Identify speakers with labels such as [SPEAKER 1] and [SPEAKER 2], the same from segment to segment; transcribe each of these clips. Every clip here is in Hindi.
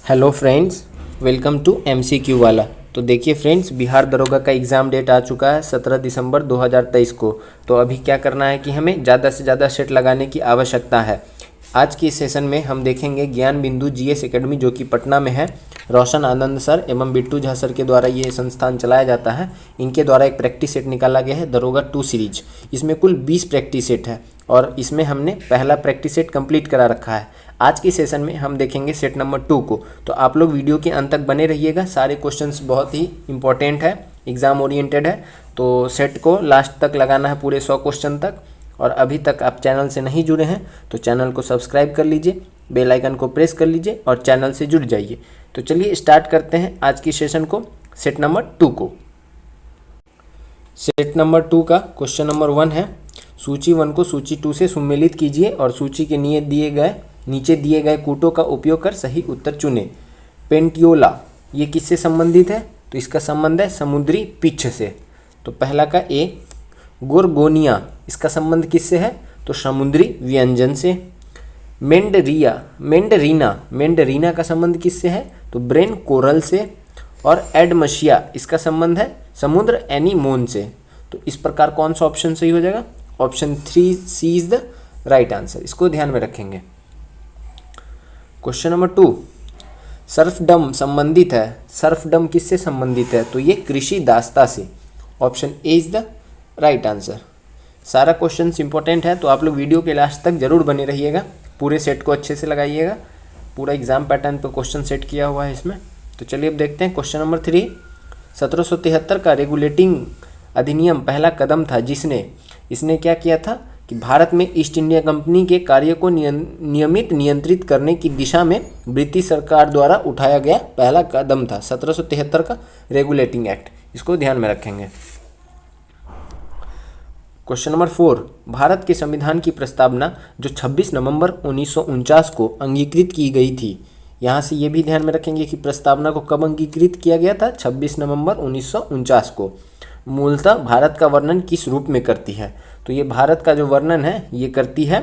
[SPEAKER 1] Hello friends, welcome to MCQ वाला। तो देखिए फ्रेंड्स, बिहार दरोगा का एग्ज़ाम डेट आ चुका है 17 दिसंबर 2023 को। तो अभी क्या करना है कि हमें ज़्यादा से ज़्यादा सेट लगाने की आवश्यकता है। आज की सेशन में हम देखेंगे ज्ञान बिंदु GS एकेडमी, जो कि पटना में है। रोशन आनंद सर एवं बिट्टू झा सर के द्वारा ये संस्थान चलाया जाता है। इनके द्वारा एक प्रैक्टिस सेट निकाला गया है, दरोगा 2 सीरीज। इसमें कुल 20 प्रैक्टिस सेट है और इसमें हमने पहला प्रैक्टिस सेट कंप्लीट करा रखा है। आज की सेशन में हम देखेंगे सेट नंबर 2 को। तो आप लोग वीडियो के अंत तक बने रहिएगा। सारे क्वेश्चंस बहुत ही इंपॉर्टेंट है, एग्ज़ाम ओरिएंटेड है। तो सेट को लास्ट तक लगाना है, पूरे 100 क्वेश्चन तक। और अभी तक आप चैनल से नहीं जुड़े हैं तो चैनल को सब्सक्राइब कर लीजिए, बेल आइकन को प्रेस कर लीजिए और चैनल से जुड़ जाइए। तो चलिए स्टार्ट करते हैं आज की सेशन को, सेट नंबर 2 को। सेट नंबर 2 का क्वेश्चन नंबर 1 है, सूची 1 को सूची 2 से सम्मिलित कीजिए और सूची के नीचे दिए गए कूटों का उपयोग कर सही उत्तर चुनें। पेंटियोला ये किससे संबंधित है? तो इसका संबंध है समुद्री पिच्छ से। तो पहला का ए। गोरगोनिया इसका संबंध किससे है? तो समुद्री व्यंजन से। मेंडरीना का संबंध किससे है? तो ब्रेन कोरल से। और एडमशिया इसका संबंध है समुद्र एनीमोन से। तो इस प्रकार कौन सा ऑप्शन सही हो जाएगा? Option 3C is the right answer. इसको ध्यान में रखेंगे। क्वेश्चन नंबर 2, सर्फडम संबंधित है। सर्फडम किससे संबंधित है? तो ये कृषि दास्ता से। Option A is the right answer. सारा क्वेश्चन इंपॉर्टेंट है, तो आप लोग वीडियो के लास्ट तक जरूर बने रहिएगा। पूरे सेट को अच्छे से लगाइएगा। पूरा एग्जाम पैटर्न पर क्वेश्चन सेट किया हुआ है इसमें। तो चलिए अब देखते हैं क्वेश्चन नंबर 3। 1773 का रेगुलेटिंग अधिनियम पहला कदम था इसने क्या किया था कि भारत में ईस्ट इंडिया कंपनी के कार्य को नियंत्रित करने की दिशा में ब्रिटिश सरकार द्वारा उठाया गया पहला कदम था 1773 का रेगुलेटिंग एक्ट। इसको ध्यान में रखेंगे। क्वेश्चन नंबर 4, भारत के संविधान की प्रस्तावना जो 26 नवंबर 1949 को अंगीकृत की गई थी। यहाँ से ये भी ध्यान में रखेंगे कि प्रस्तावना को कब अंगीकृत किया गया था? 26 नवंबर 1949 को। मूलतः भारत का वर्णन किस रूप में करती है? तो ये भारत का जो वर्णन है ये करती है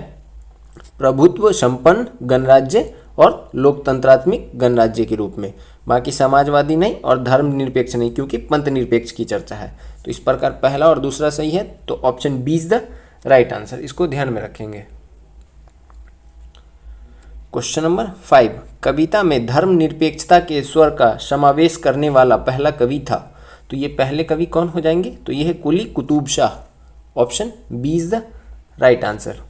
[SPEAKER 1] प्रभुत्व संपन्न गणराज्य और लोकतंत्रात्मक गणराज्य के रूप में। बाकी समाजवादी नहीं और धर्मनिरपेक्ष नहीं, क्योंकि पंथ निरपेक्ष की चर्चा है। तो इस प्रकार पहला और दूसरा सही है। तो option B is the right answer. इसको ध्यान में रखेंगे। क्वेश्चन नंबर 5, कविता में धर्मनिरपेक्षता के स्वर का समावेश करने वाला पहला कवि था। तो ये पहले कवि कौन हो जाएंगे? तो ये है Quli Qutb Shah. Option B is the right answer.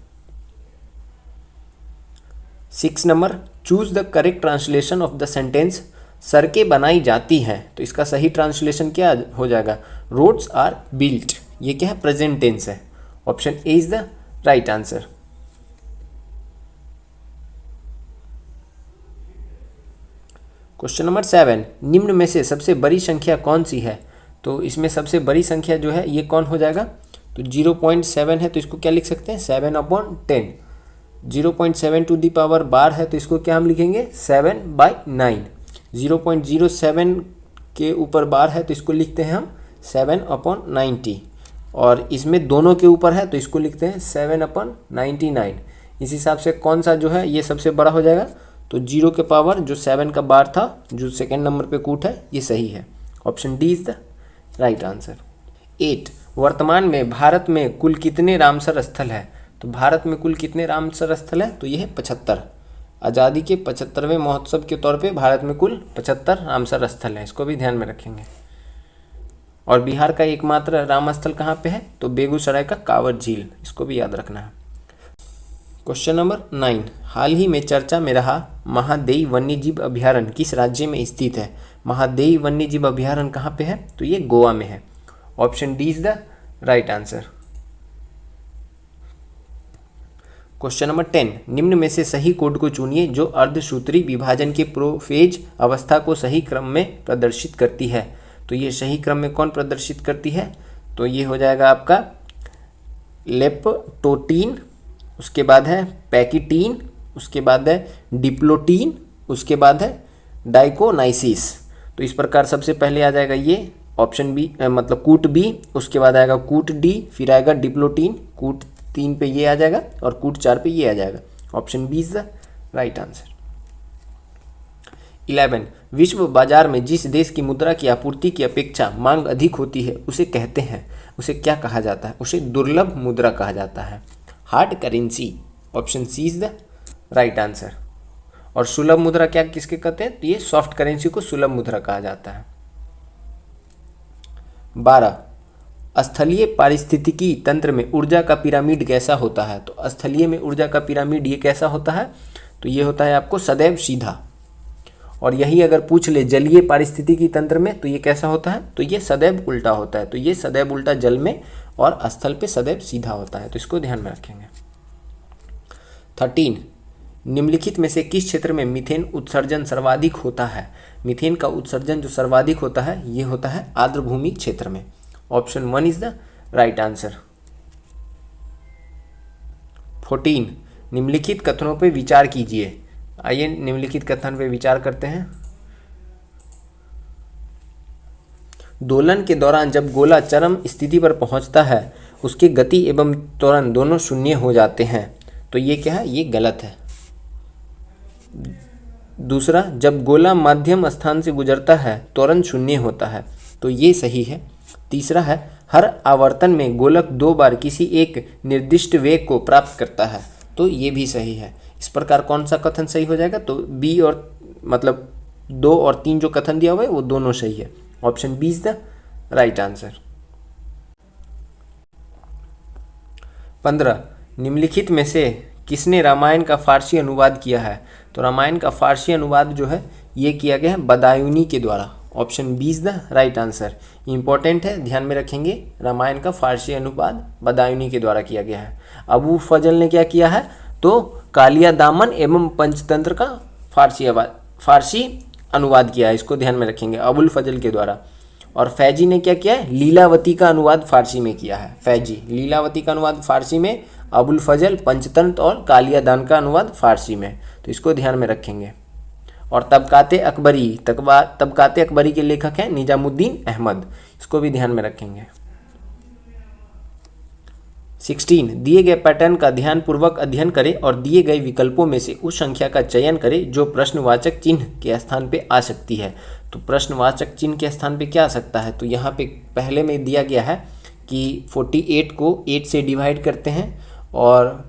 [SPEAKER 1] 6 number, choose the correct translation of the sentence सड़कें बनाई जाती हैं। तो इसका सही ट्रांसलेशन क्या हो जाएगा? Roads are built. ये क्या है? प्रेजेंट टेंस है। Option A is the right answer. Question number 7, निम्न में से सबसे बड़ी संख्या कौन सी है? तो इसमें सबसे बड़ी संख्या जो है ये कौन हो जाएगा? तो 0.7 है, तो इसको क्या लिख सकते हैं? 7/10। 0.7 टू दी पावर 12 है, तो इसको क्या हम लिखेंगे? 7/9। 0.07 के ऊपर 12 है, तो इसको लिखते हैं हम 7/90। और इसमें दोनों के ऊपर है, तो इसको लिखते हैं 7/99। इस हिसाब से कौन सा जो है ये सबसे बड़ा हो जाएगा? तो 0 के पावर जो 7 का बार था, जो सेकेंड नंबर पे कूट है, ये सही है। Option D is the right answer. 8, वर्तमान में भारत में कुल कितने रामसर स्थल है? तो भारत में कुल कितने रामसर स्थल है? तो ये है 75। आज़ादी के 75वें महोत्सव के तौर पे भारत में कुल 75 रामसर स्थल है। इसको भी ध्यान में रखेंगे। और बिहार का एकमात्र राम स्थल कहाँ पे है? तो बेगूसराय का कांवर झील। इसको भी याद रखना है। क्वेश्चन नंबर 9, हाल ही में चर्चा में रहा महादेई वन्यजीव अभयारण्य किस राज्य में स्थित है? महादेई वन्यजीव अभयारण्य कहाँ पे है? तो ये गोवा में है। Option D is the right answer. Question number 10, निम्न में से सही कोड को चुनिए जो अर्धसूत्री विभाजन के प्रोफेज अवस्था को सही क्रम में प्रदर्शित करती है। तो ये सही क्रम में कौन प्रदर्शित करती है? तो ये हो जाएगा आपका लेप्टोटीन, उसके बाद है पैकिटीन, उसके बाद है डिप्लोटीन, उसके बाद है डाइकोनाइसिस। तो इस प्रकार सबसे पहले आ जाएगा ये ऑप्शन बी, मतलब कूट बी, उसके बाद आएगा कूट डी, फिर आएगा डिप्लोटीन, कूट 3 पे ये आ जाएगा और कूट 4 पे ये आ जाएगा। Option B is the right answer. 11 विश्व बाजार में जिस देश की मुद्रा की आपूर्ति की अपेक्षा मांग अधिक होती है उसे कहते हैं, उसे क्या कहा जाता है? उसे दुर्लभ मुद्रा कहा जाता है, hard currency. Option C is the right answer. और सुलभ मुद्रा क्या किसके कहते हैं? तो ये सॉफ्ट करेंसी को सुलभ मुद्रा कहा जाता है। 12 स्थलीय पारिस्थितिकी तंत्र में ऊर्जा का पिरामिड कैसा होता है? तो स्थलीय में ऊर्जा का पिरामिड ये कैसा होता है? तो ये होता है आपको सदैव सीधा। और यही अगर पूछ ले जलीय पारिस्थितिकी तंत्र में तो ये कैसा होता है? तो ये सदैव उल्टा होता है। तो ये सदैव उल्टा जल में और स्थल पे सदैव सीधा होता है, तो इसको ध्यान में रखेंगे। 13 निम्नलिखित में से किस क्षेत्र में मीथेन उत्सर्जन सर्वाधिक होता है? मीथेन का उत्सर्जन जो सर्वाधिक होता है ये होता है आर्द्रभूमि क्षेत्र में। Option 1 is the right answer. 14 निम्नलिखित कथनों पर विचार कीजिए। आइए निम्नलिखित कथन पे विचार करते हैं। दोलन के दौरान जब गोला चरम स्थिति पर पहुंचता है उसके गति एवं त्वरण दोनों शून्य हो जाते हैं, तो ये क्या है? ये गलत है। दूसरा, जब गोला माध्यम स्थान से गुजरता है त्वरण शून्य होता है, तो ये सही है। तीसरा है, हर आवर्तन में गोलक 2 बार किसी एक निर्दिष्ट वेग को प्राप्त करता है, तो ये भी सही है। इस प्रकार कौन सा कथन सही हो जाएगा? तो बी और मतलब 2 और 3 जो कथन दिया हुआ है वो दोनों सही है। Option B is the right answer. 15 निम्नलिखित में से किसने रामायण का फारसी अनुवाद किया है? तो रामायण का फारसी अनुवाद जो है ये किया गया है बदायूनी के द्वारा। Option B is the right answer. Important है, ध्यान में रखेंगे। रामायण का फारसी अनुवाद बदायूनी के द्वारा किया गया है। अबू फजल ने क्या किया है? तो कालिया दामन एवं पंचतंत्र का फारसी अनुवाद किया है, इसको ध्यान में रखेंगे, अबुल फजल के द्वारा। और फैजी ने क्या किया है? लीलावती का अनुवाद फारसी में किया है। फैजी लीलावती का अनुवाद फारसी में, अबुल फजल पंचतंत्र और कालिया दान का अनुवाद फारसी में, तो इसको ध्यान में रखेंगे। और तबकाते अकबरी के लेखक हैं निजामुद्दीन अहमद, इसको भी ध्यान में रखेंगे। 16 दिए गए पैटर्न का ध्यानपूर्वक अध्ययन करें और दिए गए विकल्पों में से उस संख्या का चयन करें जो प्रश्नवाचक चिन्ह के स्थान पे आ सकती है। तो प्रश्नवाचक चिन्ह के स्थान पे क्या आ सकता है? तो यहाँ पे पहले में दिया गया है कि 48 को 8 से डिवाइड करते हैं और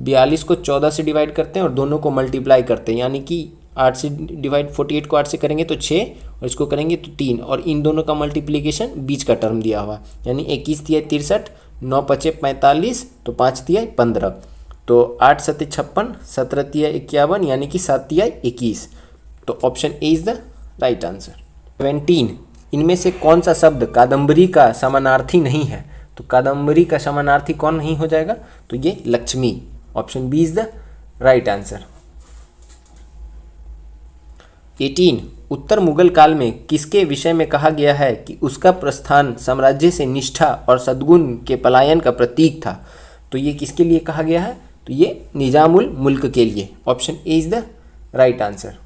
[SPEAKER 1] 42 को 14 से डिवाइड करते हैं और दोनों को मल्टीप्लाई करते हैं, यानी कि 8 से डिवाइड 48 को 8 से करेंगे तो 6 और इसको करेंगे तो 3, और इन दोनों का मल्टीप्लिकेशन बीच का टर्म दिया हुआ, यानी 21 तिया 63, 9 पचे 45, तो 5 तिया 15, तो 8 सत्ते 56, 17 तिया 51, यानी कि 7 तिया 21। तो option A is the right answer. 17 इनमें से कौन सा शब्द कादम्बरी का समानार्थी नहीं है? तो कादम्बरी का समानार्थी कौन नहीं हो जाएगा? तो ये Lakshmi. Option B is the right answer. 18 उत्तर मुगल काल में किसके विषय में कहा गया है कि उसका प्रस्थान साम्राज्य से निष्ठा और सद्गुण के पलायन का प्रतीक था? तो ये किसके लिए कहा गया है? तो ये निजामुल मुल्क के लिए। Option A is the right answer.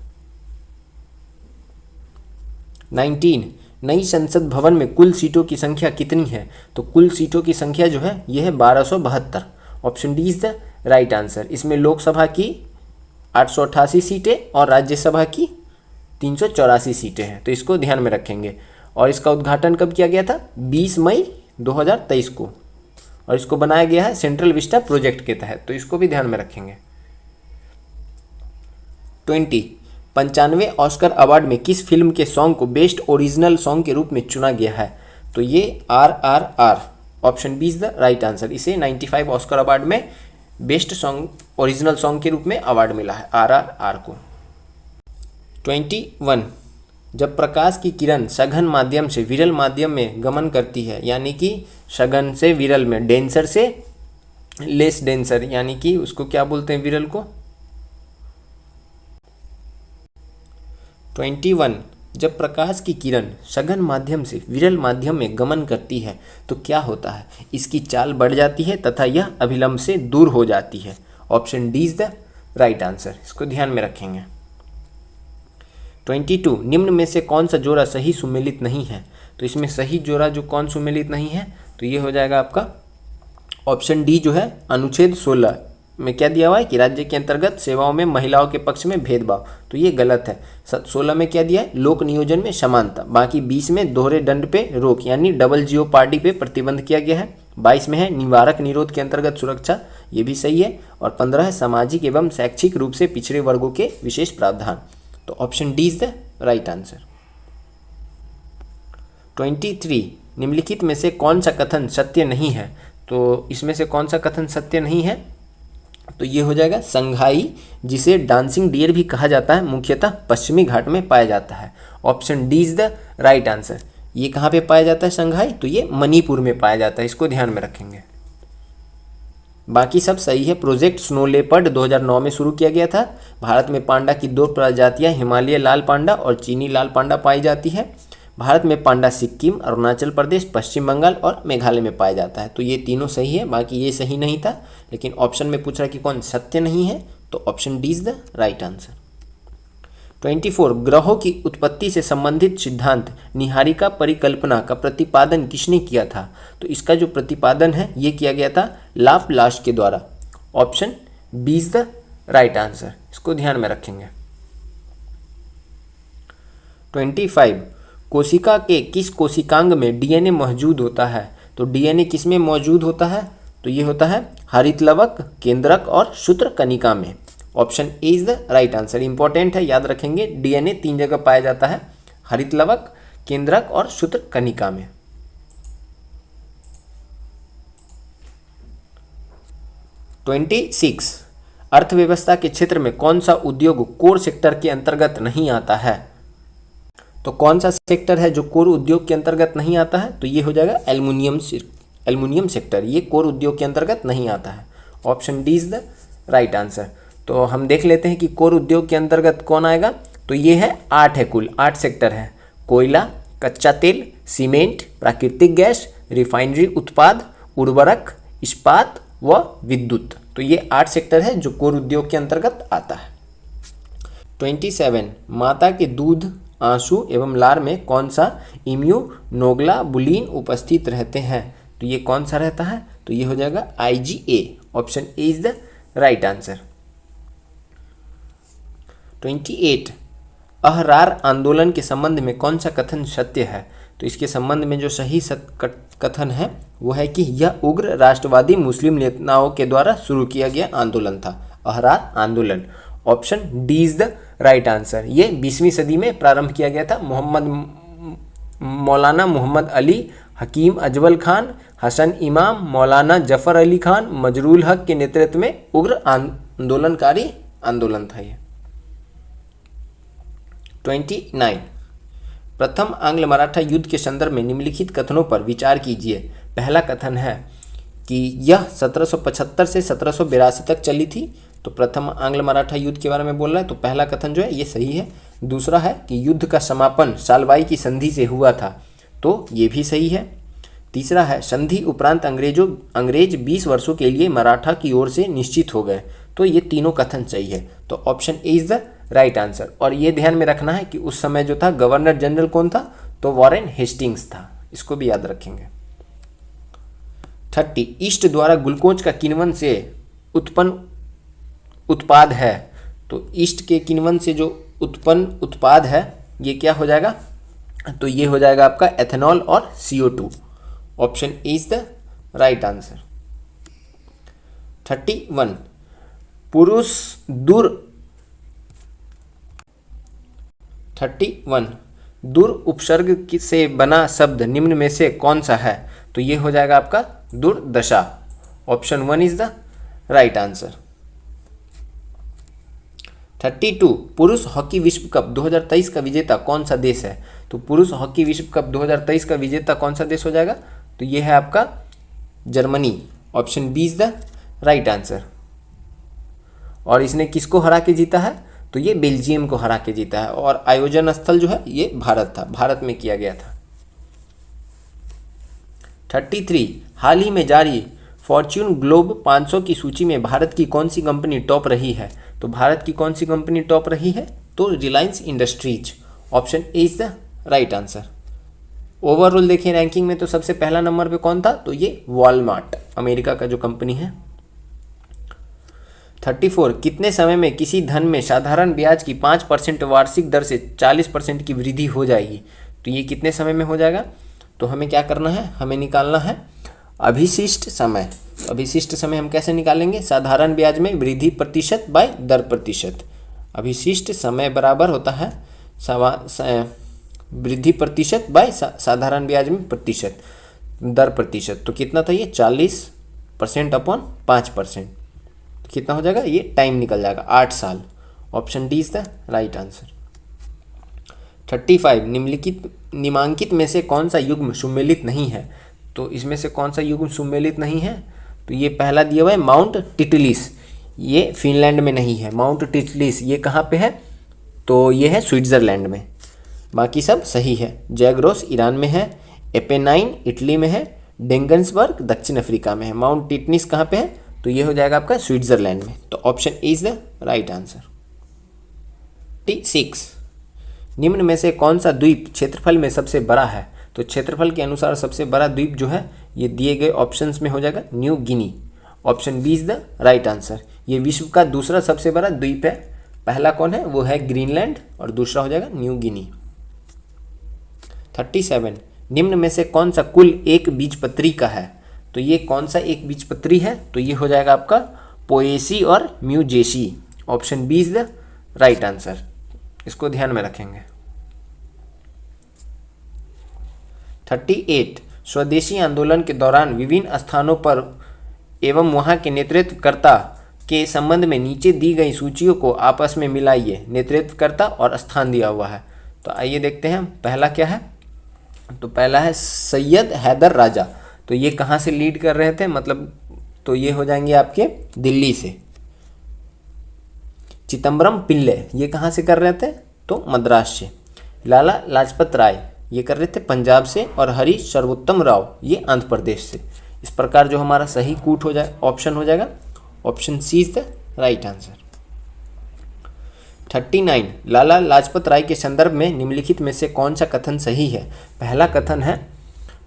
[SPEAKER 1] 19 नई संसद भवन में कुल सीटों की संख्या कितनी है? तो कुल सीटों की संख्या जो है ये है 1272। Option D is the right answer. इसमें लोकसभा की 888 सीटें और राज्यसभा की 384 सीटें हैं, तो इसको ध्यान में रखेंगे। और इसका उद्घाटन कब किया गया था? 20 मई 2023 को, और इसको बनाया गया है सेंट्रल विस्टा प्रोजेक्ट के तहत, तो इसको भी ध्यान में रखेंगे। 20 95वें ऑस्कर अवार्ड में किस फिल्म के सॉन्ग को बेस्ट ओरिजिनल सॉन्ग के रूप में चुना गया है? तो ये RRR। Option B is the right answer. इसे 95 ऑस्कर अवार्ड में बेस्ट सॉन्ग ओरिजिनल सॉन्ग के रूप में अवार्ड मिला है RRR को। 21 जब प्रकाश की किरण सघन माध्यम से विरल माध्यम में गमन करती है, यानी कि सघन से विरल में, डेंसर से लेस डेंसर, यानी कि उसको क्या बोलते हैं विरल को? 21 जब प्रकाश की किरण सघन माध्यम से विरल माध्यम में गमन करती है तो क्या होता है? इसकी चाल बढ़ जाती है तथा यह अभिलंब से दूर हो जाती है। Option D is the right answer, इसको ध्यान में रखेंगे। 22 निम्न में से कौन सा जोड़ा सही सुमेलित नहीं है? तो इसमें सही जोड़ा जो कौन सुमेलित नहीं है तो ये हो जाएगा आपका ऑप्शन डी जो है अनुच्छेद 16, में क्या दिया हुआ है कि राज्य के अंतर्गत सेवाओं में महिलाओं के पक्ष में भेदभाव, तो ये गलत है। 16 में क्या दिया है, लोक नियोजन में समानता। बाकी 20 में दोहरे दंड पे रोक यानी डबल जियोपार्डी पे प्रतिबंध किया गया है। 22 में है निवारक निरोध के अंतर्गत सुरक्षा, ये भी सही है। और 15 है सामाजिक एवं शैक्षिक रूप से पिछड़े वर्गों के विशेष प्रावधान। तो option D is the right answer. 23 निम्नलिखित में से कौन सा कथन सत्य नहीं है? तो इसमें से कौन सा कथन सत्य नहीं है? तो ये हो जाएगा संघाई, जिसे डांसिंग डियर भी कहा जाता है, मुख्यतः पश्चिमी घाट में पाया जाता है। Option D is the right answer. ये कहाँ पे पाया जाता है संघाई? तो ये मणिपुर में पाया जाता है, इसको ध्यान में रखेंगे। बाकी सब सही है। प्रोजेक्ट स्नो लेपर्ड 2009 में शुरू किया गया था। भारत में पांडा की 2 प्रजातियां हिमालय लाल पांडा और चीनी लाल पांडा पाई जाती है। भारत में पांडा सिक्किम, अरुणाचल प्रदेश, पश्चिम बंगाल और मेघालय में पाया जाता है। तो ये तीनों सही है, बाकी ये सही नहीं था, लेकिन ऑप्शन में पूछ रहा है कि कौन सत्य नहीं है, तो option D is the right answer. 24 ग्रहों की उत्पत्ति से संबंधित सिद्धांत निहारिका परिकल्पना का प्रतिपादन किसने किया था? तो इसका जो प्रतिपादन है ये किया गया था लाप्लास के द्वारा। Option B is the right answer, इसको ध्यान में रखेंगे। 25 कोशिका के किस कोशिकांग में डीएनए मौजूद होता है? तो डीएनए किस में मौजूद होता है? तो ये होता है हरितलवक, केंद्रक और सूत्र कनिका में। Option A is the right answer. Important है, याद रखेंगे। डीएनए 3 जगह पाया जाता है, हरितलवक, केंद्रक और सूत्र कनिका में। 26 अर्थव्यवस्था के क्षेत्र में कौन सा उद्योग कोर सेक्टर के अंतर्गत नहीं आता है? तो कौन सा सेक्टर है जो कोर उद्योग के अंतर्गत नहीं आता है? तो ये हो जाएगा एल्युमिनियम सेक्टर, ये कोर उद्योग के अंतर्गत नहीं आता है। Option D is the right answer. तो हम देख लेते हैं कि कोर उद्योग के अंतर्गत कौन आएगा। तो ये है 8 है, कुल 8 सेक्टर है। कोयला, कच्चा तेल, सीमेंट, प्राकृतिक गैस, रिफाइनरी उत्पाद, उर्वरक, इस्पात व विद्युत। तो ये 8 सेक्टर है जो कोर उद्योग के अंतर्गत आता है। 27 माता के दूध, आंसू एवं लार में कौन सा इम्यूनोग्लोबुलिन उपस्थित रहते हैं? तो ये कौन सा रहता है? तो ये हो जाएगा IgA। Option A is the right answer. 28 Ahrar आंदोलन के संबंध में कौन सा कथन सत्य है? तो इसके संबंध में जो सही कथन है वो है कि यह उग्र राष्ट्रवादी मुस्लिम नेताओं के द्वारा शुरू किया गया आंदोलन था, अहरार आंदोलन। Option D is the right answer. ये 20वीं सदी में प्रारंभ किया गया था। मौलाना मोहम्मद अली, हकीम अजवल खान, हसन इमाम, मौलाना जफर अली खान, मजरूल हक के नेतृत्व में उग्र आंदोलनकारी आंदोलन था ये। 29 प्रथम आंग्ल मराठा युद्ध के संदर्भ में निम्नलिखित कथनों पर विचार कीजिए। पहला कथन है कि यह 1775 से 1782 तक चली थी। तो प्रथम आंग्ल मराठा युद्ध के बारे में बोल रहा है, तो पहला कथन जो है ये सही है। दूसरा है कि युद्ध का समापन सालवाई की संधि से हुआ था, तो ये भी सही है। तीसरा है संधि उपरांत अंग्रेज 20 वर्षों के लिए मराठा की ओर से निश्चित हो गए। तो ये तीनों कथन सही है। तो option A is the right answer. और ये ध्यान में रखना है कि उस समय जो था गवर्नर जनरल कौन था? तो वॉरेन हेस्टिंग्स था, इसको भी याद रखेंगे। 30 ईस्ट द्वारा ग्लूकोज का किण्वन से उत्पन्न उत्पाद है। तो ईस्ट के किण्वन से जो उत्पन्न उत्पाद है ये क्या हो जाएगा? तो ये हो जाएगा आपका एथेनॉल और CO2। Option A is the right answer. 31 दुर उपसर्ग से बना शब्द निम्न में से कौन सा है? तो ये हो जाएगा आपका दुर्दशा। Option 1 is the right answer. 32 पुरुष हॉकी विश्व कप 2023 का विजेता कौन सा देश है? तो पुरुष हॉकी विश्व कप 2023 का विजेता कौन सा देश हो जाएगा? तो ये है आपका Germany. Option B is the right answer. और इसने किसको हरा के जीता है? तो ये बेल्जियम को हरा के जीता है। और आयोजन स्थल जो है ये भारत था, भारत में किया गया था। 33 हाल ही में जारी फॉर्च्यून ग्लोब 500 की सूची में भारत की कौन सी कंपनी टॉप रही है? तो भारत की कौन सी कंपनी टॉप रही है? तो Reliance industries. Option A is the right answer. Overall देखें रैंकिंग में तो सबसे पहला नंबर पे कौन था? तो ये वॉलमार्ट, अमेरिका का जो कंपनी है। 34 कितने समय में किसी धन में साधारण ब्याज की 5% वार्षिक दर से 40% की वृद्धि हो जाएगी। तो ये कितने समय में हो जाएगा, तो हमें क्या करना है, हमें निकालना है अभिशिष्ट समय। अभिशिष्ट समय हम कैसे निकालेंगे, साधारण ब्याज में वृद्धि प्रतिशत बाय दर प्रतिशत। अभिशिष्ट समय बराबर होता है वृद्धि प्रतिशत बाय साधारण ब्याज में प्रतिशत दर प्रतिशत। तो कितना था ये 40% अपॉन 5%, तो कितना हो जाएगा, ये टाइम निकल जाएगा 8 साल। Option D is the right answer. 35 निम्नांकित में से कौन सा युग्म सुमेलित नहीं है। तो इसमें से कौन सा युग्म सुमेलित नहीं है, तो ये पहला दिया हुआ है माउंट टिटलिस, ये फिनलैंड में नहीं है। माउंट टिटलिस ये कहाँ पे है, तो ये है स्विट्ज़रलैंड में। बाकी सब सही है। जैग्रोस ईरान में है, एपेनाइन इटली में है, डेंगन्सबर्ग दक्षिण अफ्रीका में है। माउंट टिटलिस कहाँ पे है, तो ये हो जाएगा आपका स्विट्ज़रलैंड में। तो option A is the right answer. 6 निम्न में से कौन सा द्वीप क्षेत्रफल में सबसे बड़ा है। तो क्षेत्रफल के अनुसार सबसे बड़ा द्वीप जो है ये दिए गए ऑप्शंस में हो जाएगा New Guinea. Option B is the right answer. ये विश्व का दूसरा सबसे बड़ा द्वीप है। पहला कौन है, वो है ग्रीनलैंड और दूसरा हो जाएगा न्यू गिनी। 37 निम्न में से कौन सा कुल एक बीजपत्री का है। तो ये कौन सा एक बीजपत्री है, तो ये हो जाएगा आपका पोएसी और म्यूजेसी। Option B is the right answer, इसको ध्यान में रखेंगे। 38 स्वदेशी आंदोलन के दौरान विभिन्न स्थानों पर एवं वहां के नेतृत्वकर्ता के संबंध में नीचे दी गई सूचियों को आपस में मिलाइए। नेतृत्वकर्ता और स्थान दिया हुआ है, तो आइए देखते हैं पहला क्या है। तो पहला है सैयद हैदर राजा, तो ये कहाँ से लीड कर रहे थे, मतलब तो ये हो जाएंगे आपके दिल्ली से। चिदम्बरम पिल्ले ये कहाँ से कर रहे थे, तो मद्रास से। लाला लाजपत राय ये कर रहे थे पंजाब से, और हरी सर्वोत्तम राव ये आंध्र प्रदेश से। इस प्रकार जो हमारा सही कूट हो जाए ऑप्शन हो जाएगा option C is the right answer. 39 Lala Lajpat Rai के संदर्भ में निम्नलिखित में से कौन सा कथन सही है। पहला कथन है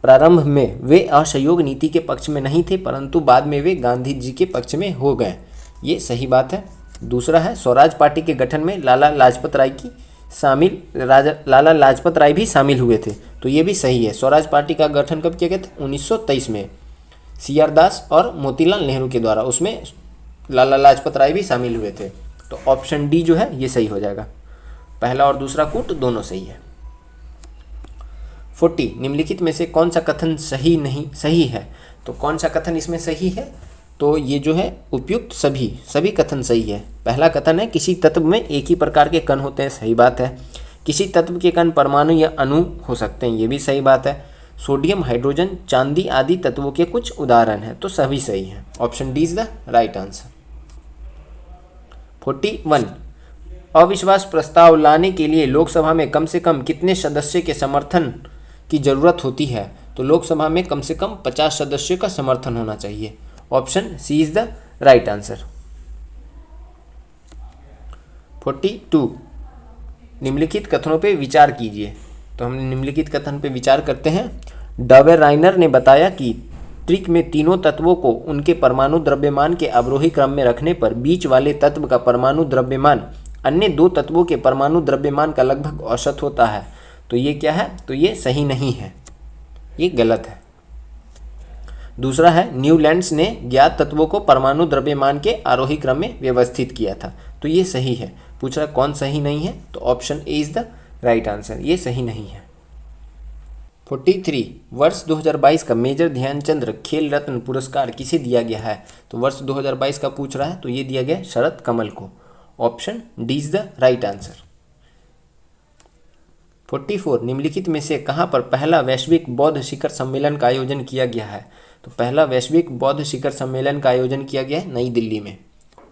[SPEAKER 1] प्रारंभ में वे असहयोग नीति के पक्ष में नहीं थे, परंतु बाद में वे गांधी जी के पक्ष में हो गए, ये सही बात है। दूसरा है स्वराज पार्टी के गठन में लाला लाजपत राय भी शामिल हुए थे, तो ये भी सही है। स्वराज पार्टी का गठन कब किया गया था, 1923 में CR दास और मोतीलाल नेहरू के द्वारा, उसमें लाला लाजपत राय भी शामिल हुए थे। तो ऑप्शन डी जो है ये सही हो जाएगा। पहला और दूसरा कूट दोनों सही है। 40 निम्नलिखित में से कौन सा कथन सही है। तो कौन सा कथन इसमें सही है, तो ये जो है उपयुक्त सभी कथन सही है। पहला कथन है किसी तत्व में एक ही प्रकार के कण होते हैं, सही बात है। किसी तत्व के कण परमाणु या अणु हो सकते हैं, ये भी सही बात है। सोडियम, हाइड्रोजन, चांदी आदि तत्वों के कुछ उदाहरण हैं, तो सभी सही हैं। Option D is the right answer. 41 अविश्वास प्रस्ताव लाने के लिए लोकसभा में कम से कम कितने सदस्य के समर्थन की जरूरत होती है। तो लोकसभा में कम से कम 50 सदस्यों का समर्थन होना चाहिए। Option C is the right answer. 42 निम्नलिखित कथनों पे विचार कीजिए। तो हम निम्नलिखित कथन पे विचार करते हैं। डवेराइनर ने बताया कि त्रिक में तीनों तत्वों को उनके परमाणु द्रव्यमान के अवरोही क्रम में रखने पर बीच वाले तत्व का परमाणु द्रव्यमान अन्य दो तत्वों के परमाणु द्रव्यमान का लगभग औसत होता है। तो ये क्या है, तो ये सही नहीं है, ये गलत है। दूसरा है न्यूलैंड्स ने ज्ञात तत्वों को परमाणु द्रव्यमान के आरोही क्रम में व्यवस्थित किया था, तो ये सही है। पूछ रहा कौन सही नहीं है, तो option A is the right answer, ये सही नहीं है। 43 वर्ष 2022 का मेजर ध्यानचंद खेल रत्न पुरस्कार किसे दिया गया है। तो वर्ष 2022 का पूछ रहा है, तो ये दिया गया शरद कमल को। Option D is the right answer. 44 निम्नलिखित में से कहाँ पर पहला वैश्विक बौद्ध शिखर सम्मेलन का आयोजन किया गया है। तो पहला वैश्विक बौद्ध शिखर सम्मेलन का आयोजन किया गया है नई दिल्ली में।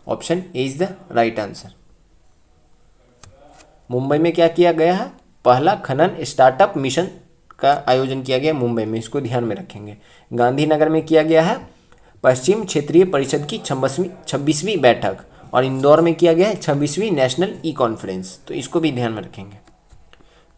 [SPEAKER 1] Option A is the right answer. Mumbai में क्या किया गया है, पहला खनन स्टार्टअप मिशन का आयोजन किया गया मुंबई में, इसको ध्यान में रखेंगे। गांधीनगर में किया गया है पश्चिम क्षेत्रीय परिषद की 26वीं बैठक, और इंदौर में किया गया है 26वीं नेशनल ई कॉन्फ्रेंस, तो इसको भी ध्यान में रखेंगे।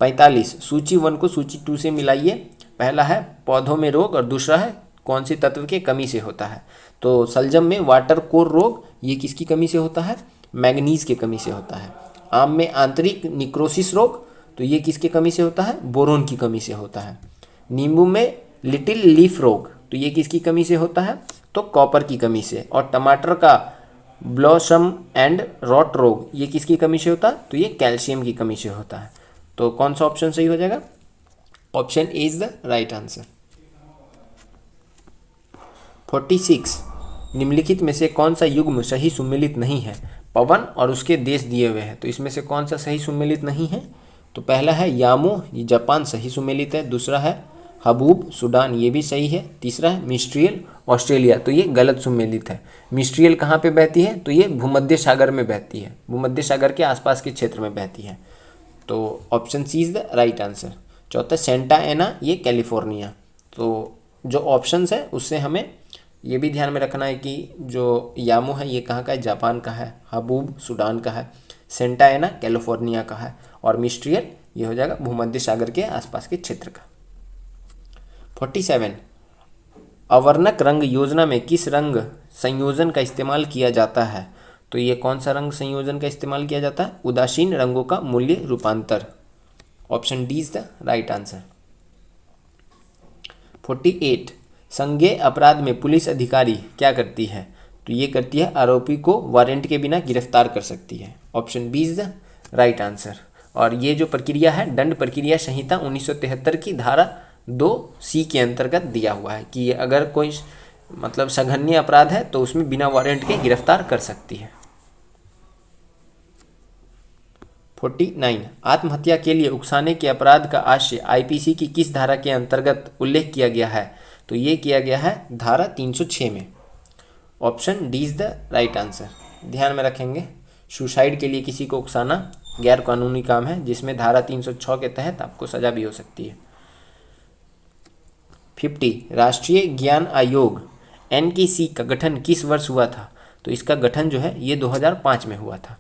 [SPEAKER 1] 45 सूची 1 को सूची 2 से मिलाइए। पहला है पौधों में रोग और दूसरा है कौन सी तत्व के कमी से होता है। तो सलजम में वाटर कोर रोग ये किसकी कमी से होता है? मैग्नीज की कमी से होता है। आम में आंतरिक निक्रोसिस रोग, तो ये किसकी कमी से होता है? बोरोन की कमी से होता है। नींबू में लिटिल लीफ रोग, तो ये किसकी कमी से होता है? तो कॉपर की कमी से। और टमाटर का ब्लॉसम एंड रॉट रोग, ये किसकी कमी से होता है? तो ये कैल्शियम की कमी से होता है। तो कौन सा ऑप्शन सही हो जाएगा? Option A is the right answer. 46, निम्नलिखित में से कौन सा युग्म सही सुमेलित नहीं है? पवन और उसके देश दिए हुए हैं, तो इसमें से कौन सा सही सुमेलित नहीं है? तो पहला है यामो, ये जापान, सही सुमेलित है। दूसरा है हबूब, सूडान, ये भी सही है। तीसरा है मिस्ट्रियल, ऑस्ट्रेलिया, तो ये गलत सुमेलित है। मिस्ट्रियल कहाँ पे बहती है? तो ये भूमध्य सागर में बहती है, भूमध्य सागर के आसपास के क्षेत्र में बहती है। तो option C is the right answer. चौथा सेंटा एना, ये कैलिफोर्निया। तो जो ऑप्शंस है उससे हमें ये भी ध्यान में रखना है कि जो यामो है ये कहाँ का है? जापान का है। हबूब सूडान का है। सेंटा एना कैलिफोर्निया का है। और मिस्ट्रियल ये हो जाएगा भूमध्य सागर के आसपास के क्षेत्र का। 47, अवर्णक रंग योजना में किस रंग संयोजन का इस्तेमाल किया जाता है? तो ये कौन सा रंग संयोजन का इस्तेमाल किया जाता है? उदासीन रंगों का मूल्य रूपांतर। Option D is the right answer. 48, संज्ञेय अपराध में पुलिस अधिकारी क्या करती है? तो ये करती है आरोपी को वारंट के बिना गिरफ्तार कर सकती है। Option B is the right answer. और ये जो प्रक्रिया है दंड प्रक्रिया संहिता 1973 की धारा 2C के अंतर्गत दिया हुआ है कि अगर कोई मतलब सघन्य अपराध है तो उसमें बिना वारंट के गिरफ्तार कर सकती है। 49, आत्महत्या के लिए उकसाने के अपराध का आशय आईपीसी की किस धारा के अंतर्गत उल्लेख किया गया है? तो ये किया गया है धारा 306 में। Option D is the right answer. ध्यान में रखेंगे, सुसाइड के लिए किसी को उकसाना गैर कानूनी काम है, जिसमें धारा 306 के तहत आपको सजा भी हो सकती है। 50, राष्ट्रीय ज्ञान आयोग NKC का गठन किस वर्ष हुआ था? तो इसका गठन जो है ये 2005 में हुआ था।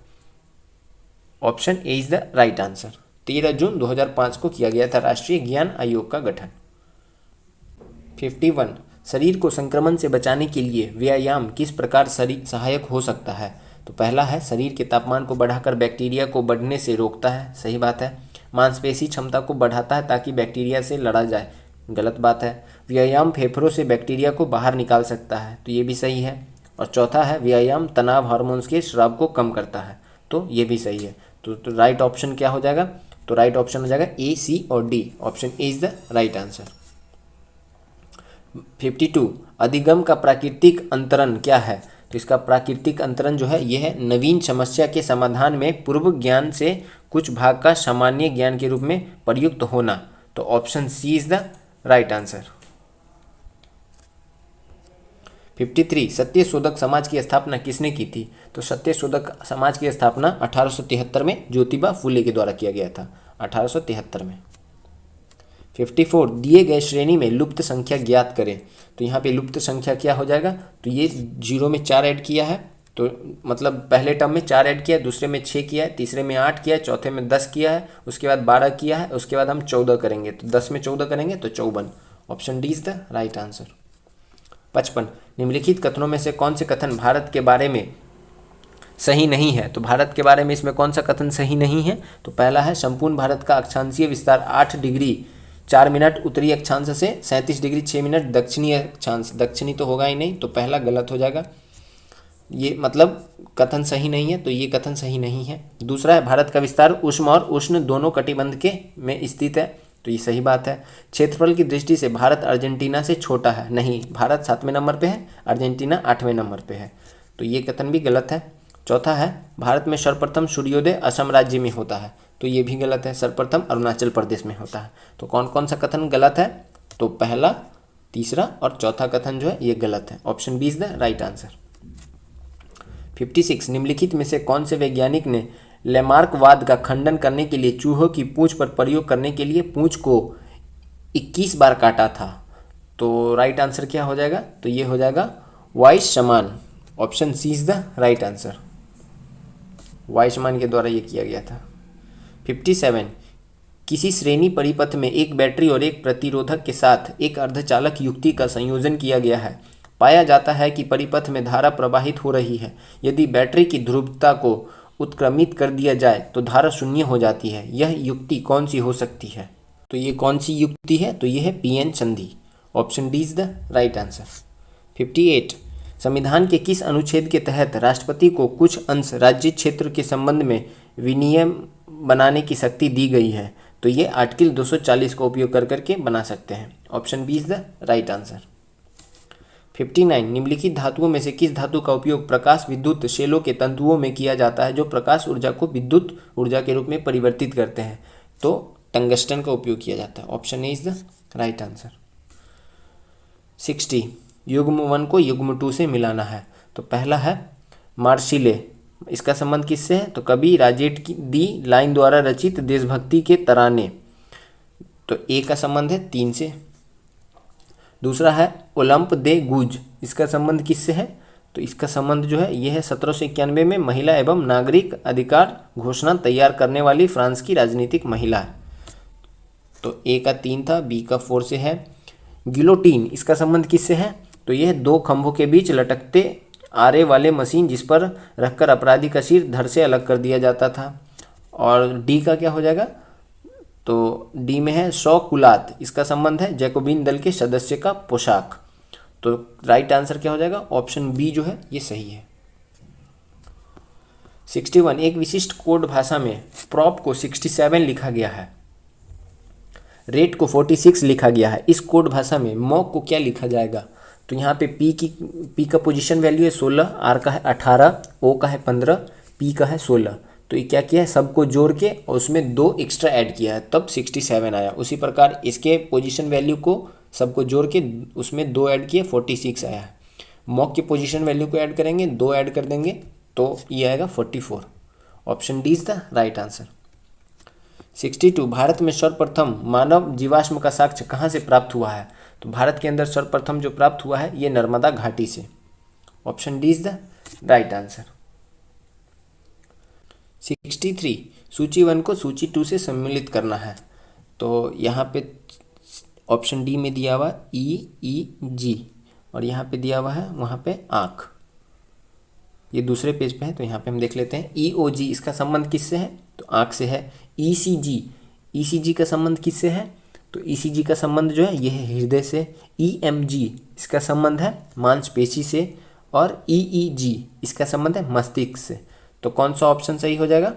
[SPEAKER 1] Option A is the right answer. 13 जून 2005 को किया गया था राष्ट्रीय ज्ञान आयोग का गठन। 51, शरीर को संक्रमण से बचाने के लिए व्यायाम किस प्रकार सहायक हो सकता है? तो पहला है शरीर के तापमान को बढ़ाकर बैक्टीरिया को बढ़ने से रोकता है, सही बात है। मांसपेशी क्षमता को बढ़ाता है ताकि बैक्टीरिया से लड़ा जाए, गलत बात है। व्यायाम फेफड़ों से बैक्टीरिया को बाहर निकाल सकता है, तो ये भी सही है। और चौथा है व्यायाम तनाव हार्मोन्स के स्राव को कम करता है, तो ये भी सही है। तो राइट ऑप्शन क्या हो जाएगा? तो राइट ऑप्शन हो जाएगा ए, सी और D. Option A is the right answer. 52, अधिगम का प्राकृतिक अंतरण क्या है? तो इसका प्राकृतिक अंतरण जो है यह है नवीन समस्या के समाधान में पूर्व ज्ञान से कुछ भाग का सामान्य ज्ञान के रूप में प्रयुक्त होना। तो option C is the right answer. 53, Satyashodhak Samaj की स्थापना किसने की थी? तो सत्यशोधक समाज की स्थापना 1873 में ज्योतिबा फुले के द्वारा किया गया था, 1873 में। 54, दिए गए श्रेणी में लुप्त संख्या ज्ञात करें। तो यहाँ पे लुप्त संख्या क्या हो जाएगा? तो ये 0 में 4 ऐड किया है, तो मतलब पहले टर्म में 4 ऐड किया, दूसरे में 6 किया है, तीसरे में 8 किया है, चौथे में 10 किया है, उसके बाद 12 किया है, उसके बाद हम 14 करेंगे, तो 10 में 14 करेंगे तो 54। Option D is the right answer. 55, निम्नलिखित कथनों में से कौन से कथन भारत के बारे में सही नहीं है? तो भारत के बारे में इसमें कौन सा कथन सही नहीं है? तो पहला है संपूर्ण भारत का अक्षांशीय विस्तार 8 डिग्री 4 मिनट उत्तरी अक्षांश से 37 डिग्री 6 मिनट दक्षिणी अक्षांश, दक्षिणी तो होगा ही नहीं, तो पहला गलत हो जाएगा। ये मतलब कथन सही नहीं है, तो ये कथन सही नहीं है। दूसरा है भारत का विस्तार उष्ण और उष्ण दोनों कटिबंध के में स्थित है, तो ये सही बात है। क्षेत्रफल की दृष्टि से भारत अर्जेंटीना से छोटा है, नहीं, भारत 7वें नंबर पे है, अर्जेंटीना 8वें नंबर पे है, तो ये कथन भी गलत है। चौथा है भारत में सर्वप्रथम सूर्योदय असम राज्य में होता है, तो ये भी गलत है, सर्वप्रथम अरुणाचल प्रदेश में होता है। तो कौन कौन सा कथन गलत है? तो पहला, तीसरा और चौथा कथन जो है ये गलत है। Option B is the right answer. 56, निम्नलिखित में से कौन से वैज्ञानिक ने लेमार्कवाद का खंडन करने के लिए चूहों की पूंछ पर प्रयोग करने के लिए पूंछ को 21 बार काटा था? तो राइट आंसर क्या हो जाएगा? तो ये हो जाएगा Weismann. Option C is the right answer. Weismann के द्वारा ये किया गया था। 57, किसी श्रेणी परिपथ में एक बैटरी और एक प्रतिरोधक के साथ एक अर्धचालक युक्ति का संयोजन किया गया है, पाया जाता है कि परिपथ में धारा प्रवाहित हो रही है। यदि बैटरी की ध्रुवता को उत्क्रमित कर दिया जाए तो धारा शून्य हो जाती है। यह युक्ति कौन सी हो सकती है? तो ये कौन सी युक्ति है? तो ये है पीएन संधि। Option D is the right answer. 58 संविधान के किस अनुच्छेद के तहत राष्ट्रपति को कुछ अंश राज्य क्षेत्र के संबंध में विनियम बनाने की शक्ति दी गई है? तो ये आर्टिकल 240 का उपयोग कर करके बना सकते हैं। Option B is the right answer. 59 निम्नलिखित धातुओं में से किस धातु का उपयोग प्रकाश विद्युत शेलों के तंतुओं में किया जाता है जो प्रकाश ऊर्जा को विद्युत ऊर्जा के रूप में परिवर्तित करते हैं? तो टंगस्टन का उपयोग किया जाता है। Option A is the right answer. 60 युग्म 1 को युग्म 2 से मिलाना है। तो पहला है मार्सिले, इसका संबंध किससे है? तो कवि राजेट की दी लाइन द्वारा रचित देशभक्ति के तराने। तो ए का संबंध है 3 से। दूसरा है ओलंप दे गूज, इसका संबंध किससे है? तो इसका संबंध जो है ये है 1791 में महिला एवं नागरिक अधिकार घोषणा तैयार करने वाली फ्रांस की राजनीतिक महिला। तो ए का 3 था, बी का 4 से है। गिलोटीन, इसका संबंध किससे है? तो यह 2 खंभों के बीच लटकते आरे वाले मशीन जिस पर रखकर अपराधी का सिर धड़ से अलग कर दिया जाता था। और डी का क्या हो जाएगा? तो डी में है शौकुलात, इसका संबंध है जैकोबिन दल के सदस्य का पोशाक। तो राइट आंसर क्या हो जाएगा? ऑप्शन बी जो है ये सही है। 61 एक विशिष्ट कोड भाषा में प्रॉप को 67 लिखा गया है, रेट को 46 लिखा गया है। इस कोड भाषा में मॉक को क्या लिखा जाएगा? तो यहाँ पे पी का पोजीशन वैल्यू है 16, आर का है 18, ओ का है 15, पी का है 16। तो ये क्या किया है? सबको जोड़ के और उसमें 2 एक्स्ट्रा ऐड किया है, तब 67 आया। उसी प्रकार इसके पोजीशन वैल्यू को सबको जोड़ के उसमें 2 ऐड किए, 46 आया है। मॉक के पोजीशन वैल्यू को ऐड करेंगे, 2 ऐड कर देंगे तो ये आएगा 44। Option D is the right answer. 62 Bharat में सर्वप्रथम मानव जीवाश्म का साक्ष्य कहाँ से प्राप्त हुआ है? तो भारत के अंदर सर्वप्रथम जो प्राप्त हुआ है ये नर्मदा घाटी से। Option D is the right answer. 63 सूची 1 को सूची 2 से सम्मिलित करना है। तो यहाँ पे ऑप्शन डी में दिया हुआ EEG और यहाँ पे दिया हुआ है वहाँ पे आँख, ये दूसरे पेज पे है। तो यहाँ पे हम देख लेते हैं EOG, इसका संबंध किससे है? तो आँख से है। ECG का संबंध किससे है? तो ECG का संबंध जो है यह है हृदय से। EMG इसका संबंध है मांसपेशी से और EEG इसका संबंध है मस्तिष्क से। तो कौन सा ऑप्शन सही हो जाएगा?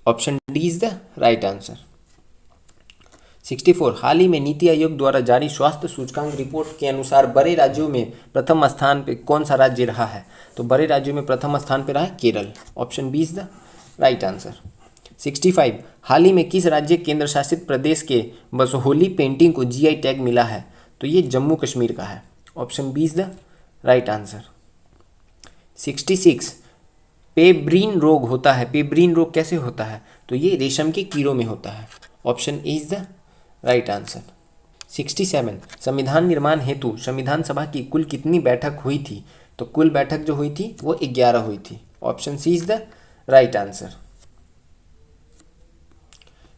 [SPEAKER 1] Option D is the right answer. 64 हाल ही में नीति आयोग द्वारा जारी स्वास्थ्य सूचकांक रिपोर्ट के अनुसार बड़े राज्यों में प्रथम स्थान पे कौन सा राज्य रहा है? तो बड़े राज्यों में प्रथम स्थान पे रहा है Kerala. Option B is the right answer. 65 हाल ही में किस राज्य केंद्र शासित प्रदेश के बसोहली पेंटिंग को GI टैग मिला है? तो ये जम्मू कश्मीर का है। Option B is the right answer. 66 pebrine रोग होता है, पेब्रिन रोग कैसे होता है? तो ये रेशम के कीड़ों में होता है। Option A is the right answer. 67 संविधान निर्माण हेतु संविधान सभा की कुल कितनी बैठक हुई थी? तो कुल बैठक जो हुई थी वो 11 हुई थी। Option C is the right answer.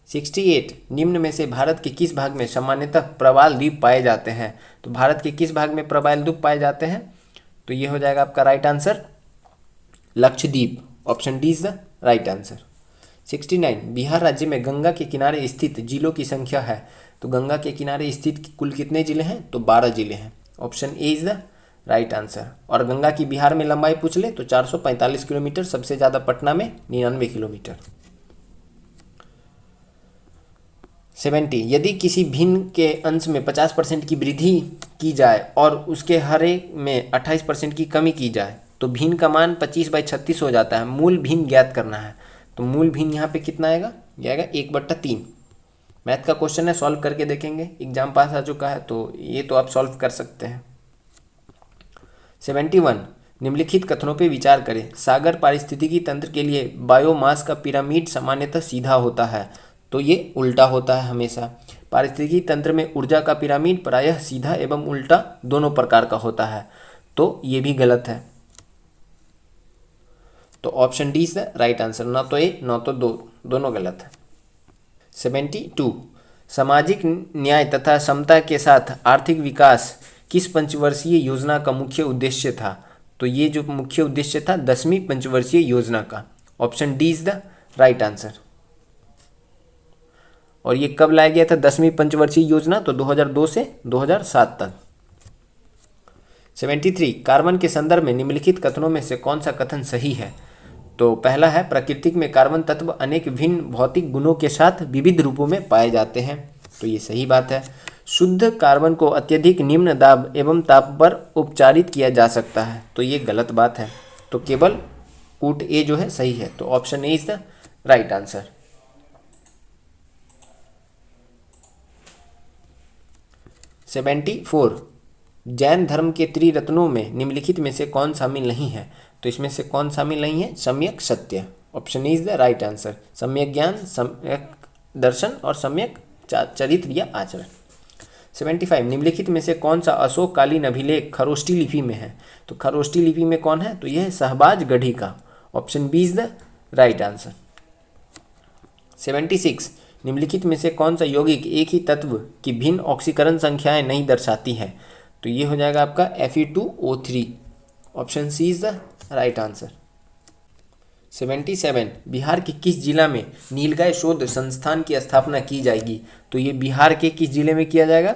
[SPEAKER 1] 68 निम्न में से भारत के किस भाग में सामान्यतः प्रवाल द्वीप पाए जाते हैं? तो भारत के किस भाग में प्रवाल द्वीप पाए जाते हैं? तो ये हो जाएगा आपका right answer Lakshadweep. Option D is the right answer. 69 Bihar राज्य में गंगा के किनारे स्थित जिलों की संख्या है। तो गंगा के किनारे स्थित कुल कितने जिले हैं? तो 12 जिले हैं। Option A is the right answer. और गंगा की बिहार में लंबाई पूछ ले तो 445 किलोमीटर, सबसे ज़्यादा पटना में 99 किलोमीटर। 70 यदि किसी भिन्न के अंश में 50% की वृद्धि की जाए और उसके हरे में 28% की कमी की जाए तो भिन्न का मान 25/36 हो जाता है। मूल भिन्न ज्ञात करना है। तो मूल भिन्न यहाँ पे कितना आएगा? ये आएगा 1/3। मैथ का क्वेश्चन है, सॉल्व करके देखेंगे। एग्जाम पास आ चुका है तो ये तो आप सॉल्व कर सकते हैं। 71 निम्नलिखित कथनों पे विचार करें। सागर पारिस्थितिकी तंत्र के लिए बायोमास का पिरामिड सामान्यतः सीधा होता है। तो ये उल्टा होता है हमेशा। पारिस्थितिकी तंत्र में ऊर्जा का पिरामिड प्रायः सीधा एवं उल्टा दोनों प्रकार का होता है। तो ये भी गलत है। तो option D is the right answer. ना तो ए ना तो दोनों गलत है। 72 सामाजिक न्याय तथा समता के साथ आर्थिक विकास किस पंचवर्षीय योजना का मुख्य उद्देश्य था? तो ये जो मुख्य उद्देश्य था 10वीं पंचवर्षीय योजना का। Option D is the right answer. और ये कब लाया गया था 10वीं पंचवर्षीय योजना? तो 2002 से 2007 तक। 73 कार्बन के संदर्भ में निम्नलिखित कथनों में से कौन सा कथन सही है? तो पहला है प्रकृति में कार्बन तत्व अनेक भिन्न भौतिक गुणों के साथ विविध रूपों में पाए जाते हैं। तो ये सही बात है। शुद्ध कार्बन को अत्यधिक निम्न दाब एवं ताप पर उपचारित किया जा सकता है। तो ये गलत बात है। तो केवल कूट ए जो है सही है। तो option A is the right answer. 74 Jain धर्म के त्रिरत्नों में निम्नलिखित में से कौन शामिल नहीं है? तो इसमें से कौन शामिल नहीं है? सम्यक सत्य। Option is the right answer. सम्यक ज्ञान, सम्यक दर्शन और सम्यक चरित्र या आचरण। 75 निम्नलिखित में से कौन सा अशोककालीन अभिलेख खरोष्ठी लिपि में है? तो खरोष्ठी लिपि में कौन है? तो यह है शहबाज गढ़ी का। Option B is the right answer. 76 निम्नलिखित में से कौन सा यौगिक एक ही तत्व की भिन्न ऑक्सीकरण संख्याएं नहीं दर्शाती है? तो ये हो जाएगा आपका Fe2O3। Option C is the right answer. 77 Bihar के किस जिला में नीलगाय शोध संस्थान की स्थापना की जाएगी? तो ये बिहार के किस जिले में किया जाएगा?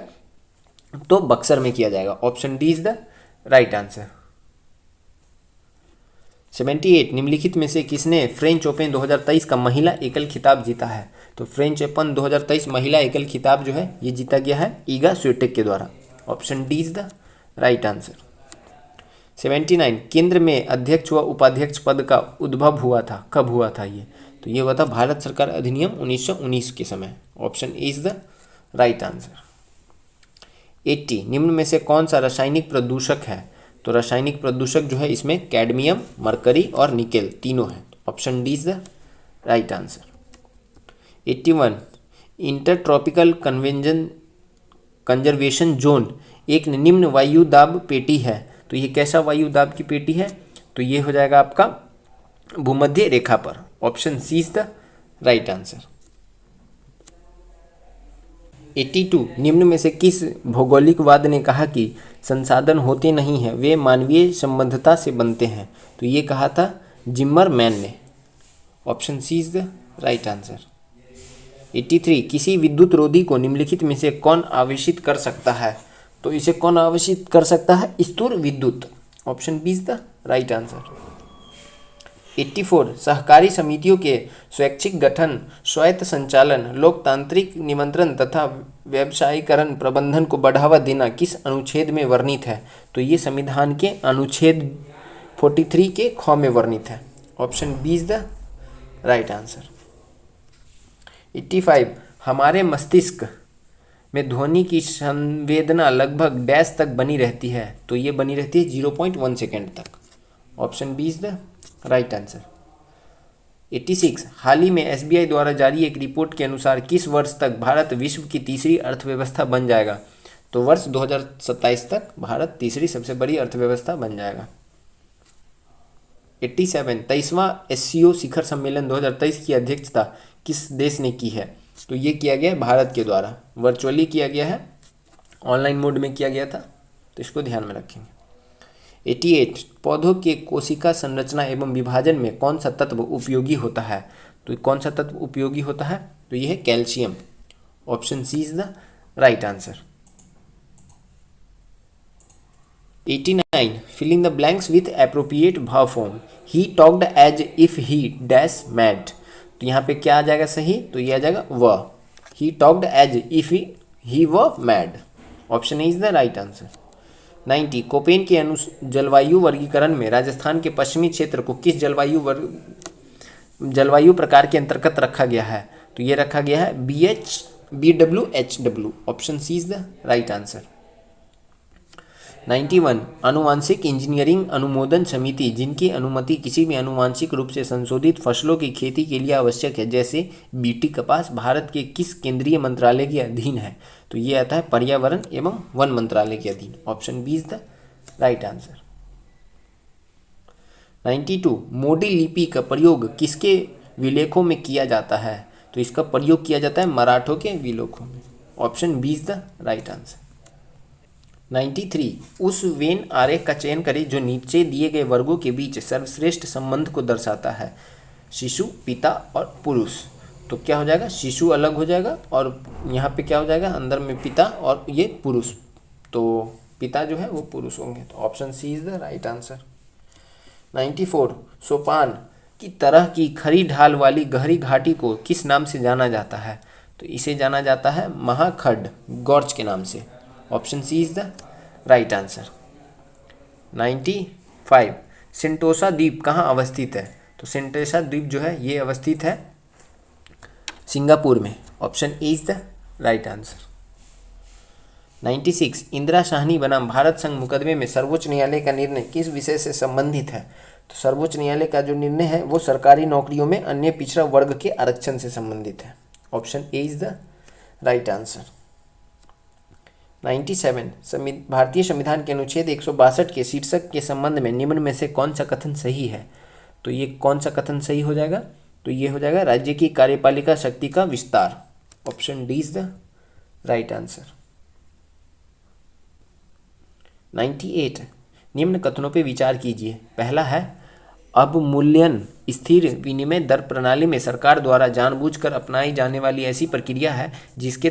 [SPEAKER 1] तो बक्सर में किया जाएगा। Option D is the right answer. 78 निम्नलिखित में से किसने फ्रेंच ओपन 2023 का महिला एकल खिताब जीता है? तो फ्रेंच ओपन 2023 महिला एकल खिताब जो है ये जीता गया है ईगा स्विटेक के द्वारा। Option D is the right answer. 79 केंद्र में अध्यक्ष व उपाध्यक्ष पद का उद्भव हुआ था, कब हुआ था ये? तो ये हुआ था भारत सरकार अधिनियम 1919 के समय। Option A is the right answer. 80 निम्न में से कौन सा रासायनिक प्रदूषक है? तो रासायनिक प्रदूषक जो है इसमें कैडमियम, मरकरी और निकेल तीनों हैं। Option D is the right answer. 81 intertropical conservation zone एक निम्न वायु दाब पेटी है। तो ये कैसा वायु दाब की पेटी है? तो ये हो जाएगा आपका भूमध्य रेखा पर। Option C is the right answer. 82 निम्न में से किस भौगोलिकवाद ने कहा कि संसाधन होते नहीं हैं, वे मानवीय संबद्धता से बनते हैं? तो ये कहा था जिम्मरमैन ने। Option C is the right answer. 83 किसी विद्युत रोधी को निम्नलिखित में से कौन आवेशित कर सकता है? तो इसे कौन आवेशित कर सकता है? स्थूल विद्युत। Option B is the right answer. 84 सहकारी समितियों के स्वैच्छिक गठन, स्वायत्त संचालन, लोकतांत्रिक निमंत्रण तथा व्यवसायीकरण प्रबंधन को बढ़ावा देना किस अनुच्छेद में वर्णित है? तो ये संविधान के अनुच्छेद 43 के ख में वर्णित है। Option B is the right answer. 85 हमारे मस्तिष्क में ध्वनि की संवेदना लगभग डैश तक बनी रहती है? तो ये बनी रहती है 0.1 सेकेंड तक। Option B is the right answer. 86 हाल ही में एसबीआई द्वारा जारी एक रिपोर्ट के अनुसार किस वर्ष तक भारत विश्व की तीसरी अर्थव्यवस्था बन जाएगा? तो वर्ष 2027 तक भारत तीसरी सबसे बड़ी अर्थव्यवस्था बन जाएगा। 87 23वां एससीओ शिखर सम्मेलन 2023 की अध्यक्षता किस देश ने की है? तो ये किया गया है भारत के द्वारा। वर्चुअली किया गया है, ऑनलाइन मोड में किया गया था, तो इसको ध्यान में रखेंगे। 88 पौधों के कोशिका संरचना एवं विभाजन में कौन सा तत्व उपयोगी होता है? तो कौन सा तत्व उपयोगी होता है? तो यह है calcium. Option C is the right answer. 89 fill in the blanks with appropriate verb form. He talked as if he dash mad. तो यहाँ पे क्या आ जाएगा सही? तो ये आ जाएगा व। He talked as if he were mad. Option is the right answer. 90 Koppen के जलवायु वर्गीकरण में राजस्थान के पश्चिमी क्षेत्र को किस जलवायु प्रकार के अंतर्गत रखा गया है? तो ये रखा गया है BWHW। Option C is the right answer. 91 आनुवांशिक इंजीनियरिंग अनुमोदन समिति जिनकी अनुमति किसी भी आनुवांशिक रूप से संशोधित फसलों की खेती के लिए आवश्यक है, जैसे बीटी कपास, भारत के किस केंद्रीय मंत्रालय के अधीन है? तो ये आता है पर्यावरण एवं वन मंत्रालय के अधीन। Option B is the right answer. 92 मोडी लिपि का प्रयोग किसके विलेखों में किया जाता है? तो इसका प्रयोग किया जाता है मराठों के विलेखों में। Option B is the right answer. 93, उस वेन आरेख का चयन करें जो नीचे दिए गए वर्गों के बीच सर्वश्रेष्ठ संबंध को दर्शाता है। शिशु, पिता और पुरुष। तो क्या हो जाएगा, शिशु अलग हो जाएगा और यहाँ पे क्या हो जाएगा, अंदर में पिता और ये पुरुष। तो पिता जो है वो पुरुष होंगे। तो option C is the right answer. 94, सोपान की तरह की खड़ी ढाल वाली गहरी घाटी को किस नाम से जाना जाता है? तो इसे जाना जाता है महाखड्ड गॉर्ज के नाम से। Option C is the right answer. 95, Sentosa द्वीप कहाँ अवस्थित है? तो सेंटोसा द्वीप जो है ये अवस्थित है सिंगापुर में। Option A is the right answer. 96, Indira Sahni बनाम भारत संघ मुकदमे में सर्वोच्च न्यायालय का निर्णय किस विषय से संबंधित है? तो सर्वोच्च न्यायालय का जो निर्णय है वो सरकारी नौकरियों में अन्य पिछड़ा वर्ग के आरक्षण से संबंधित है। Option A is the right answer. 97, भारतीय संविधान के अनुच्छेद 162 के शीर्षक के संबंध में निम्न में से कौन सा कथन सही है? तो ये कौन सा कथन सही हो जाएगा? तो ये हो जाएगा राज्य की कार्यपालिका शक्ति का विस्तार। Option D is the right answer. 98, निम्न कथनों पे विचार कीजिए। पहला है अवमूल्यन स्थिर विनिमय दर प्रणाली में सरकार द्वारा जानबूझकर अपनाई जाने वाली ऐसी प्रक्रिया है जिसके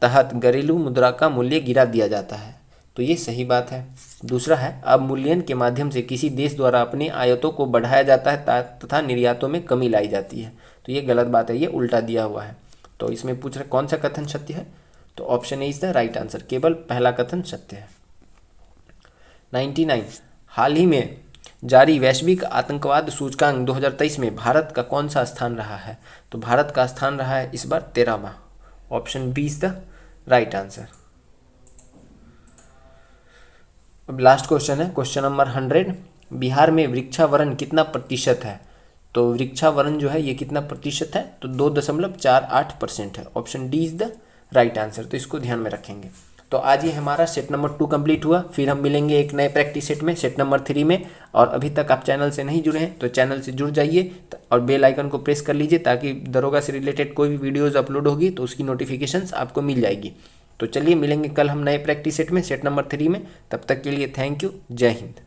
[SPEAKER 1] तहत घरेलू मुद्रा का मूल्य गिरा दिया जाता है। तो ये सही बात है। दूसरा है अवमूल्यन के माध्यम से किसी देश द्वारा अपनी आयातों को बढ़ाया जाता है तथा निर्यातों में कमी लाई जाती है। तो ये गलत बात है, ये उल्टा दिया हुआ है। तो इसमें पूछ रहे कौन सा कथन सत्य है? तो option A is the right answer, केवल पहला कथन सत्य है। 99, हाल ही में जारी वैश्विक आतंकवाद सूचकांक 2023 में भारत का कौन सा स्थान रहा है? तो भारत का स्थान रहा है इस बार 13वां। Option B is the right answer. अब लास्ट क्वेश्चन है, क्वेश्चन नंबर 100, बिहार में वृक्षावरण कितना प्रतिशत है? तो वृक्षावरण जो है ये कितना प्रतिशत है? तो 2.48% है। Option D is the right answer. तो इसको ध्यान में रखेंगे। तो आज ये हमारा सेट नंबर 2 कंप्लीट हुआ। फिर हम मिलेंगे एक नए प्रैक्टिस सेट में, सेट नंबर 3 में। और अभी तक आप चैनल से नहीं जुड़े हैं तो चैनल से जुड़ जाइए और बेल आइकन को प्रेस कर लीजिए ताकि दरोगा से रिलेटेड कोई भी वीडियोज़ अपलोड होगी तो उसकी नोटिफिकेशंस आपको मिल जाएगी। तो चलिए मिलेंगे कल हम नए प्रैक्टिस सेट में, सेट नंबर 3 में। तब तक के लिए थैंक यू, जय हिंद।